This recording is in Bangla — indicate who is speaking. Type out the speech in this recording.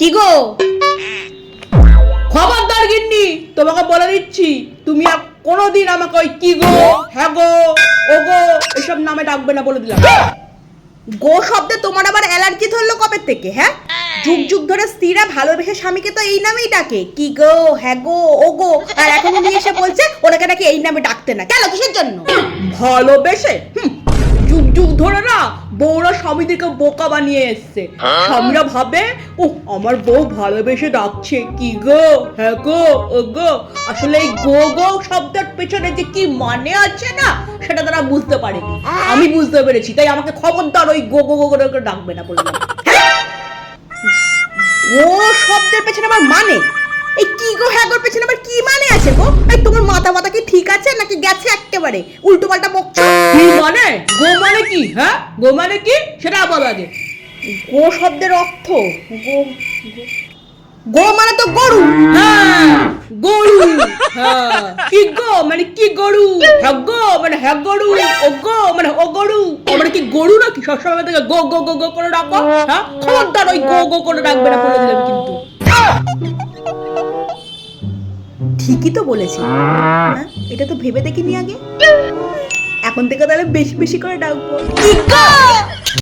Speaker 1: কি গো? খবরদার গিন্নি, তোমাকে বলে দিচ্ছি, তুমি আর কোনোদিন আমাকে ওই কি গো, হ্যাঁ গো, ও গো এসব নামে ডাকবে না, বলে দিলাম। গো শব্দে তোমার আবার অ্যালার্জি ধরলো কবে থেকে? হ্যাঁ, যুগ যুগ ধরে স্ত্রীরা ভালোবেসে স্বামীকে তো এই নামেই ডাকে, কি গো, হ্যাঁ গো, ও গো। আর এখন উনি এসে বলছে ওনাকে নাকি এই নামে ডাকতে না। কেন, কিসের জন্য? ভালোবেসে? যুগ যুগ ধরে না বউরা স্বামীদেরকে বোকা বানিয়ে এসছে। স্বামীরা ভাবে ও আমার বউ ভালোবেসে ডাকছে, কি গো, হ্যাঁ গো, ও গো। আসলে এই গো গো শব্দের পেছনে যে কি মানে আছে না, সেটা তারা বুঝতে পারেনি। আমি বুঝতে পেরেছি, তাই আমাকে খবরদার ওই গো গো গো করে ডাকবে না বললাম। গো শব্দের পেছনে আবার মানে? এই কি গো হ্যাঁ গোর পেছনে আবার কি মানে আছে গো? এই তোমার মাথা মাথা কি ঠিক আছে নাকি গেছে একেবারে? উল্টো পাল্টা বকছো। কি মানে? গো মানে কি? হ্যাঁ, গো মানে কি সেটা বল আগে। গো শব্দের অর্থ গো, গো মানে তো গরু। হ্যাঁ, গরু। হ্যাঁ, কি গো মানে কি গরু, হ্যাঁ গো মানে হ্যাঁ গরু, ও গো মানে ও গরু। আমরা কি গরু নাকি সবসময় থেকে গো গো গো গো করে ডাকো? হ্যাঁ, খবরদার ওই গো গো করে ডাকবে না, বলে দিলাম কিন্তু। ঠিকই তো বলেছি। হ্যাঁ, এটা তো ভেবে দেখিনি আগে। এখন থেকে তাহলে বেশি বেশি করে ডাকবো, কি গো।